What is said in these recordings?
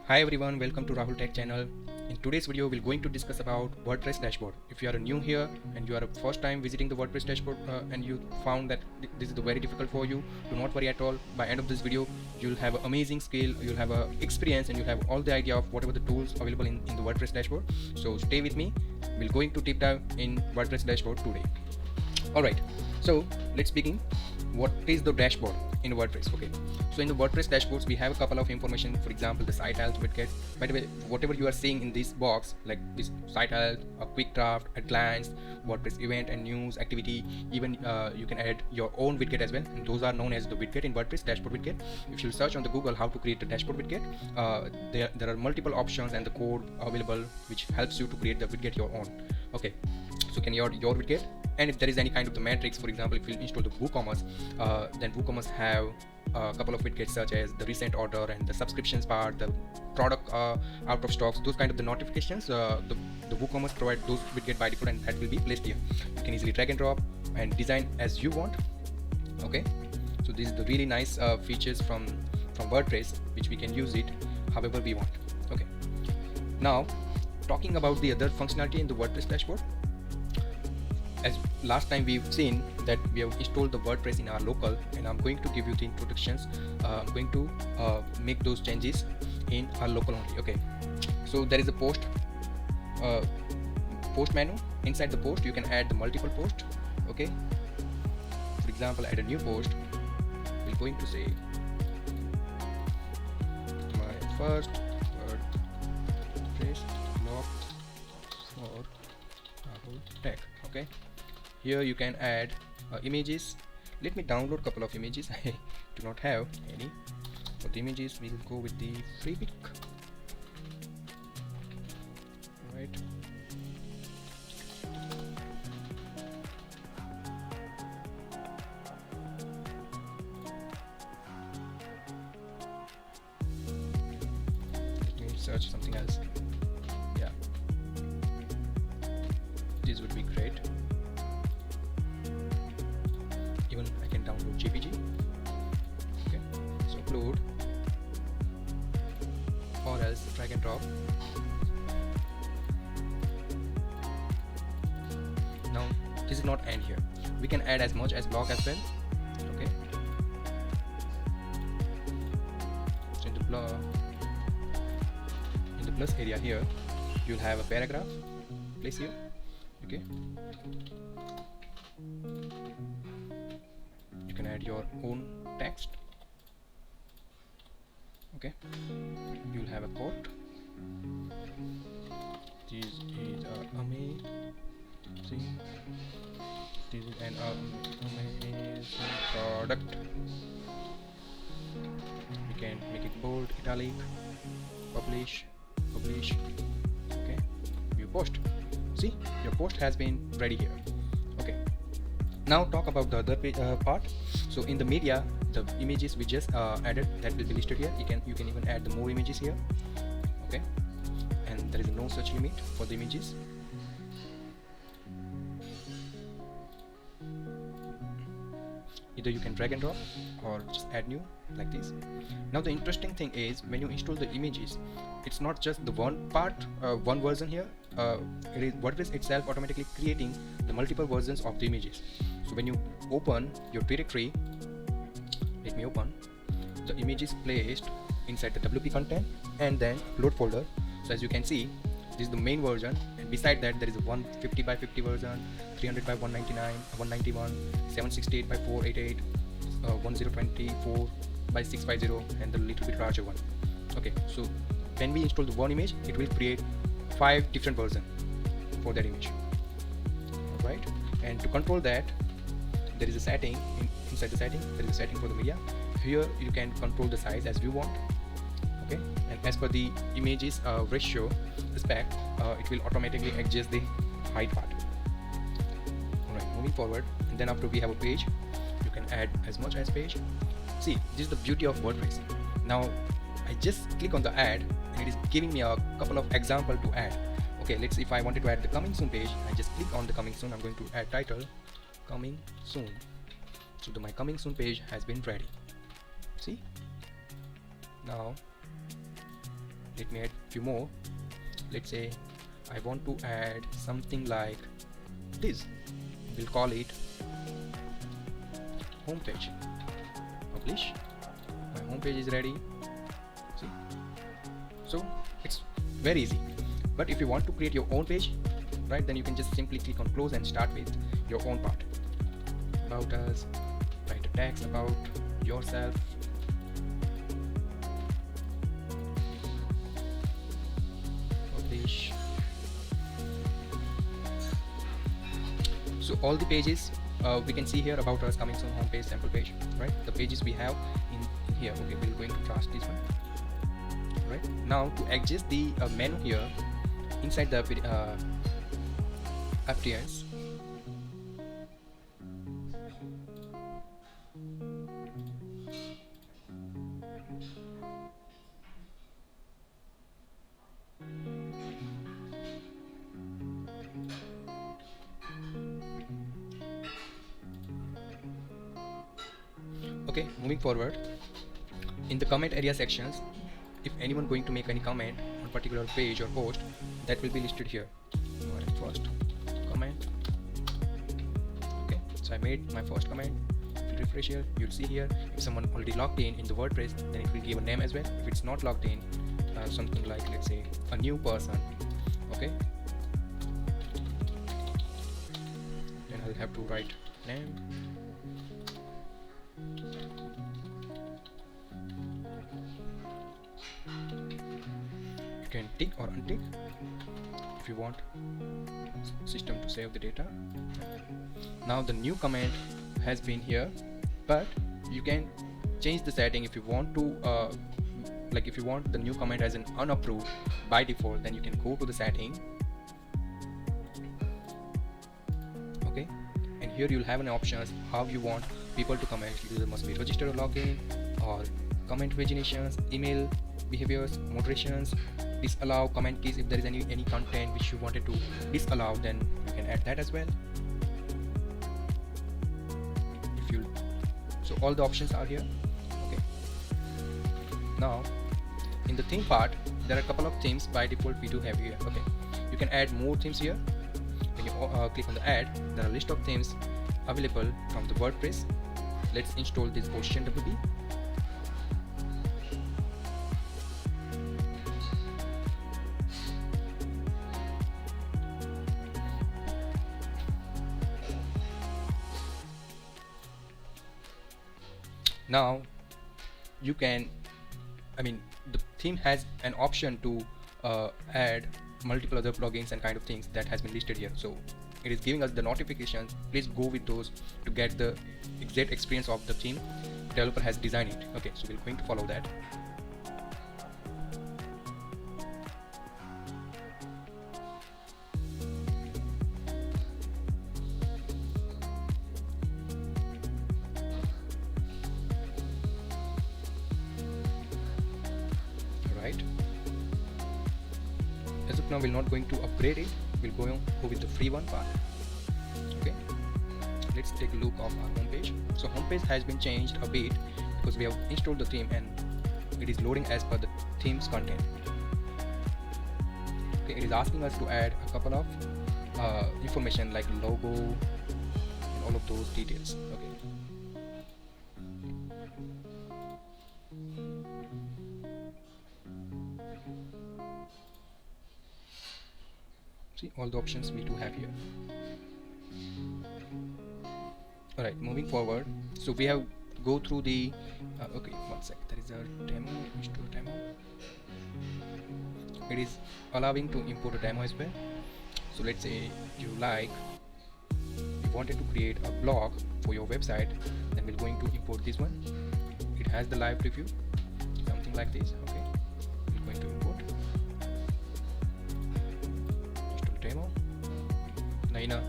Hi everyone, welcome to Rahul Tech channel. In today's video, we're going to discuss about WordPress dashboard. If you are new here and you are a first time visiting the WordPress dashboard and you found that this is very difficult for you, do not worry at all. By end of this video, you'll have an amazing skill, you'll have a experience, and you'll have all the idea of whatever the tools available in the WordPress dashboard. So stay with me. We're going to deep dive in WordPress dashboard today. Alright, so let's begin. What is the dashboard in WordPress? Okay, so in the WordPress dashboards we have a couple of information. For example, the site health widget. By the way, whatever you are seeing in this box, like this site health, a quick draft, a glance, WordPress event and news activity, even you can add your own widget as well, and those are known as the widget in WordPress, dashboard widget. If you search on the Google how to create a dashboard widget, there are multiple options and the code available which helps you to create the widget your own. Okay, so can your widget. And if there is any kind of the metrics, for example, if you install the WooCommerce, then WooCommerce have a couple of widgets such as the recent order and the subscriptions part, the product out of stocks, those kind of the notifications. The WooCommerce provide those widgets by default, and that will be placed here. You can easily drag and drop and design as you want. Okay, so this is the really nice features from WordPress, which we can use it however we want. Okay, now talking about the other functionality in the WordPress dashboard. As last time we've seen that we have installed the WordPress in our local, and I'm going to give you the introductions. I'm going to make those changes in our local only. Okay, so there is a post menu. Inside the post you can add the multiple posts. Okay, for example, add a new post. We're going to say my first WordPress blog for Rahul Tech. Okay, here you can add images. Let me download couple of images. I do not have any. For the images, we will go with the free pick. Right. Let me search something else. Yeah, this would be great. Even I can download JPG. Okay, so upload or else drag and drop. Now this is not end here. We can add as much as block as well. Okay, so in the plus area here, you'll have a paragraph. Place here. Okay, you can add your own text. Okay, you'll have a quote. This is amazing. This is an amazing product. You can make it bold, italic, publish. Okay, you post. See, your post has been ready here. Okay, now talk about the other part. So in the media, the images we just added, that will be listed here. You can even add the more images here. Okay, and there is no such limit for the images. Either you can drag and drop or just add new like this. Now the interesting thing is, when you install the images, it's not just the one part, one version here. It is WordPress itself automatically creating the multiple versions of the images. So when you open your directory, let me open, the image is placed inside the WP content and then upload folder. So as you can see, this is the main version, and beside that there is a 150 by 50 version, 300 by 199, 191, 768 by 488, 1024 by 650, and the little bit larger one. Okay, so when we install the one image, it will create 5 different versions for that image. Alright, and to control that, there is a setting inside the setting. There is a setting for the media. Here you can control the size as you want. Okay, and as per the images ratio spec, it will automatically adjust the height part. Alright, moving forward, and then after we have a page, you can add as much as page. See, this is the beauty of WordPress. Now I just click on the add, and it is giving me a couple of examples to add. Okay, let's see. If I wanted to add the coming soon page, I just click on the coming soon. I'm going to add title coming soon. So my coming soon page has been ready. See, now let me add few more. Let's say I want to add something like this. We'll call it homepage. Publish. My homepage is ready. See? So it's very easy. But if you want to create your own page, right, then you can just simply click on close and start with your own part. About us, write a text about yourself. Publish. So all the pages we can see here about us, coming soon, homepage, sample page, right? The pages we have in here. Okay, we're going to trust this one. Right now, to adjust the menu here inside the appearance, okay, moving forward, in the comment area sections, if anyone going to make any comment on particular page or post, that will be listed here. First comment. Okay, so I made my first comment. If you refresh here, you'll see here if someone already logged in the WordPress, then it will give a name as well. If it's not logged in, something like, let's say, a new person, okay, then I'll have to write name. You can tick or untick if you want system to save the data. Now the new comment has been here, but you can change the setting if you want to like if you want the new comment as an unapproved by default, then you can go to the setting. Okay, and here you'll have an options how you want people to comment. User must be registered or logged in, or comment paginations, email behaviors, moderations, disallow comment keys. If there is any content which you wanted to disallow, then you can add that as well. If you so all the options are here. Okay, now in the theme part, there are a couple of themes by default we do have here. Okay, you can add more themes here. When you click on the add, there are a list of themes available from the WordPress. Let's install this Ocean WP. Now you can, the theme has an option to add multiple other plugins and kind of things that has been listed here. So it is giving us the notifications. Please go with those to get the exact experience of the theme developer has designed it. Okay, so we're going to follow that. Right. As of now, we're not going to upgrade it. We'll go with the free one part. Okay. Let's take a look of our homepage. So homepage has been changed a bit because we have installed the theme and it is loading as per the theme's content. Okay, it is asking us to add a couple of information like logo and all of those details. Okay. See all the options we do have here. Alright, moving forward, so we have go through the okay, one sec, there is a demo, install demo. It is allowing to import a demo as well. So let's say you wanted to create a blog for your website, then we're going to import this one. It has the live preview, something like this. Okay, we're going to import install demo. Now in a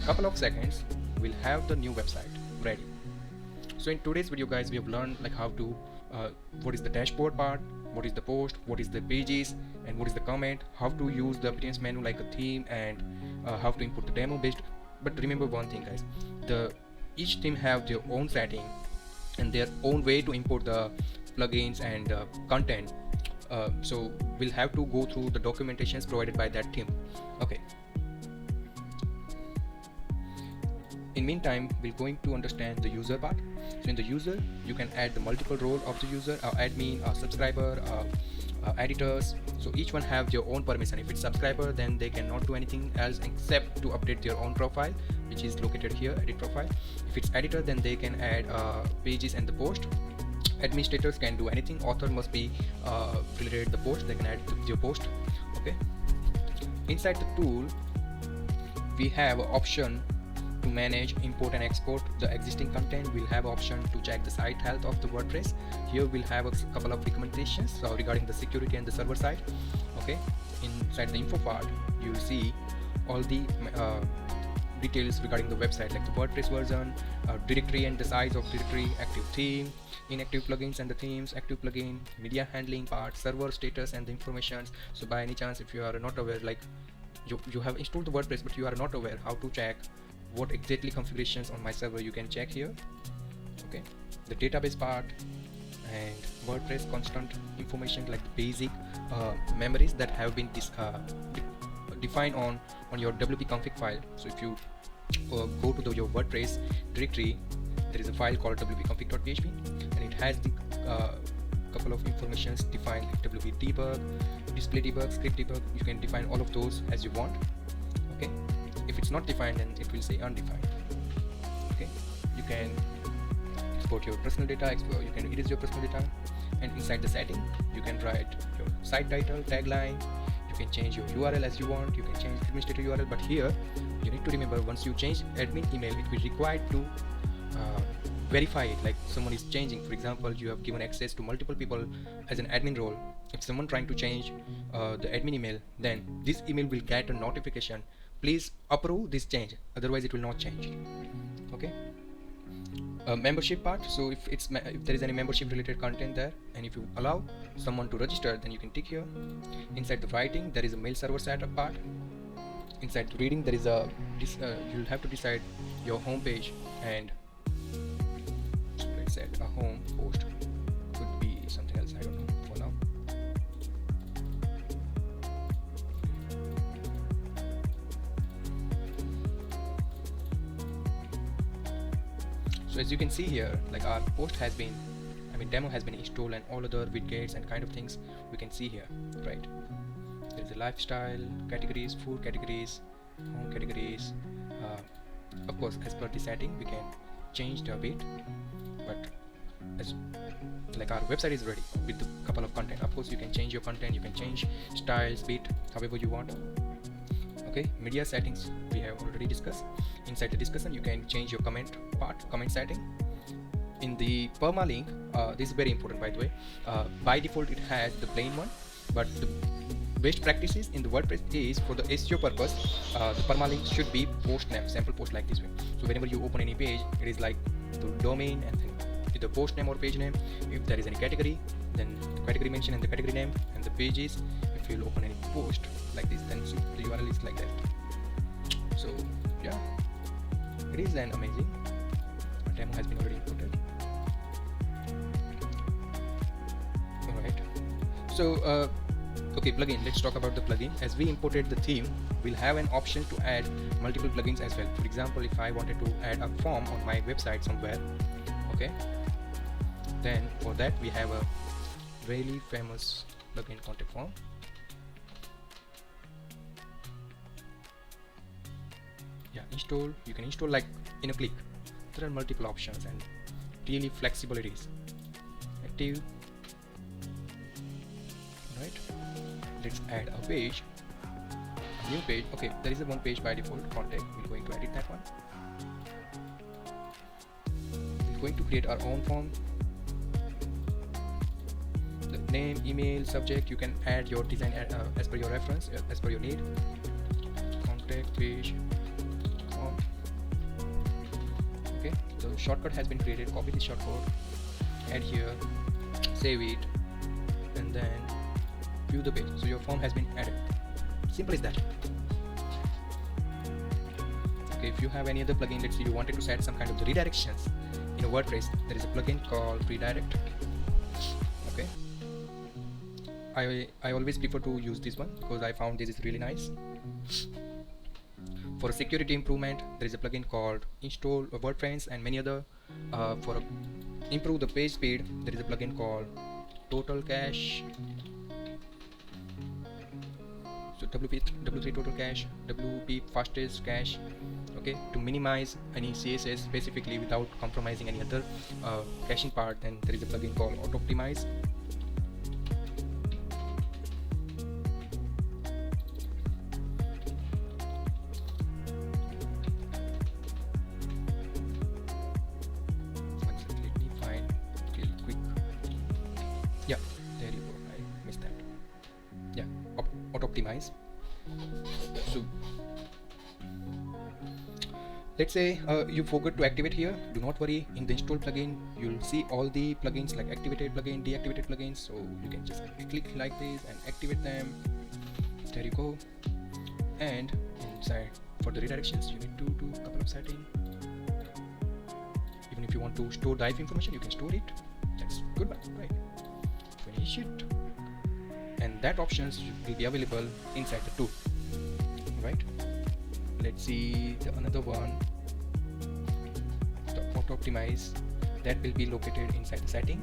couple of seconds we'll have the new website ready. So in today's video, guys, we have learned like how to what is the dashboard part, what is the post, what is the pages, and what is the comment, how to use the appearance menu like a theme, and how to import the demo based. But remember one thing, guys, each theme have their own setting and their own way to import the plugins and content. So we'll have to go through the documentations provided by that theme. Okay, in meantime we're going to understand the user part. So in the user, you can add the multiple role of the user, admin, subscriber, editors. So each one have their own permission. If it's subscriber, then they cannot do anything else except to update their own profile, which is located here, edit profile. If it's editor, then they can add pages and the post. Administrators can do anything. Author must be related to the post, they can add their post. Okay, inside the tool we have an option to manage, import and export the existing content. We'll have option to check the site health of the WordPress. Here we'll have a couple of recommendations regarding the security and the server side. Okay, inside the info part you'll see all the details regarding the website, like the WordPress version, directory and the size of directory, active theme, inactive plugins and the themes, active plugin, media handling part, server status and the informations. So by any chance, if you are not aware, like you have installed the WordPress but you are not aware how to check what exactly configurations on my server, you can check here. Okay, the database part and WordPress constant information, like the basic memories that have been defined on your WP config file. So if you go to your WordPress directory, there is a file called wp-config.php, and it has the couple of informations defined, like WP debug, display debug, script debug. You can define all of those as you want. Okay, if it's not defined, then it will say undefined. Okay, you can export your personal data, you can erase your personal data, and inside the setting you can write your site title, tagline. You can change your URL as you want, you can change administrator URL, but here you need to remember, once you change admin email, it will be required to verify it, like someone is changing. For example, you have given access to multiple people as an admin role. If someone trying to change the admin email, then this email will get a notification, please approve this change, otherwise it will not change. Okay, membership part. So if there is any membership related content there, and if you allow someone to register, then you can tick here. Inside the writing, there is a mail server setup part. Inside the reading, there is a you'll have to decide your home page, and let's set a home post, could be something else, I don't know for now. So as you can see here, like our post has been, demo has been installed, and all other widgets and kind of things we can see here, right? There is a lifestyle categories, food categories, home categories. Of course, as per the setting, we can change the bit, but as like our website is ready with a couple of content. Of course, you can change your content, you can change styles, bit, however you want. Okay, media settings we have already discussed. Inside the discussion, you can change your comment part, comment setting. In the permalink, this is very important, by the way. By default, it has the plain one, but the best practices in the WordPress is, for the SEO purpose, the permalink should be post name, sample post, like this way. So whenever you open any page, it is like the domain and then the post name or page name. If there is any category, then the category mention and the category name and the pages. If you open any post like this, then the URL is like that. So yeah, it is an amazing. Our demo has been already imported. Alright, so okay, plugin. Let's talk about the plugin. As we imported the theme, we'll have an option to add multiple plugins as well. For example, if I wanted to add a form on my website somewhere, okay, then for that we have a really famous plugin, contact form. Yeah, install. You can install like in a click. There are multiple options and really flexible it is. Active. Right. Let's add a page, a new page. Okay, there is a one page by default, contact. We're going to edit that one. We're going to create our own form. The name, email, subject, you can add your design as per your reference, as per your need. Contact page form. Okay, so shortcut has been created. Copy this shortcut, add here, save it, and then view the page. So your form has been added. Simple as that. Okay, if you have any other plugin, let's say you wanted to set some kind of the redirections in a WordPress, there is a plugin called redirect. Okay, I always prefer to use this one because I found this is really nice. For a security improvement, there is a plugin called Install WordPress and many other. For improve the page speed, there is a plugin called Total Cache. So W3 Total Cache, WP Fastest Cache. Okay, to minimize any CSS specifically without compromising any other caching part, then there is a plugin called Auto Optimize. Let me find really quick. Yeah, there you go. I missed that. Yeah, Auto Optimize. So let's say you forgot to activate here. Do not worry, in the install plugin you'll see all the plugins like activated plugin, deactivated plugins, so you can just click like this and activate them. There you go. And inside for the redirections you need to do a couple of settings. Even if you want to store dive information, you can store it. That's good, right? Finish it, and that options will be available inside the tool, right? Let's see the another one, the Auto Optimize, that will be located inside the setting.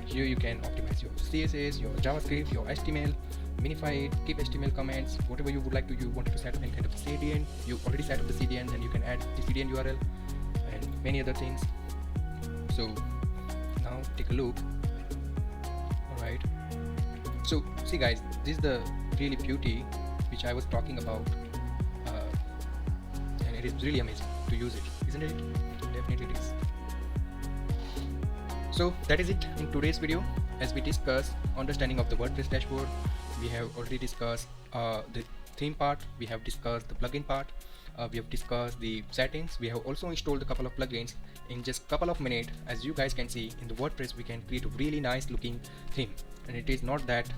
Here you can optimize your CSS, your JavaScript, your HTML, minify it, keep HTML comments, whatever you would like to. You wanted to set up any kind of CDN, you already set up the CDN, and you can add the CDN URL and many other things. So now take a look. Alright, so see guys, this is the really beauty which I was talking about. It is really amazing to use it, isn't it? Definitely it is. So that is it in today's video. As we discussed understanding of the WordPress dashboard, we have already discussed the theme part, we have discussed the plugin part, we have discussed the settings, we have also installed a couple of plugins. In just a couple of minutes, as you guys can see, in the WordPress we can create a really nice looking theme. And it is not that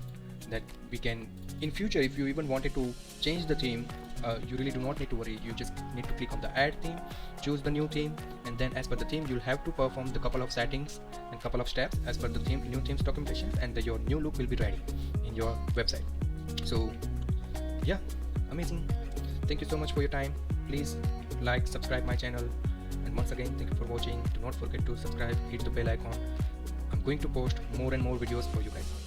we can, in future, if you even wanted to change the theme, you really do not need to worry. You just need to click on the add theme, choose the new theme, and then as per the theme you'll have to perform the couple of settings and couple of steps as per the theme, new themes documentation, and your new look will be ready in your website. So yeah, amazing. Thank you so much for your time. Please like, subscribe my channel, and once again thank you for watching. Do not forget to subscribe, hit the bell icon. I'm going to post more and more videos for you guys.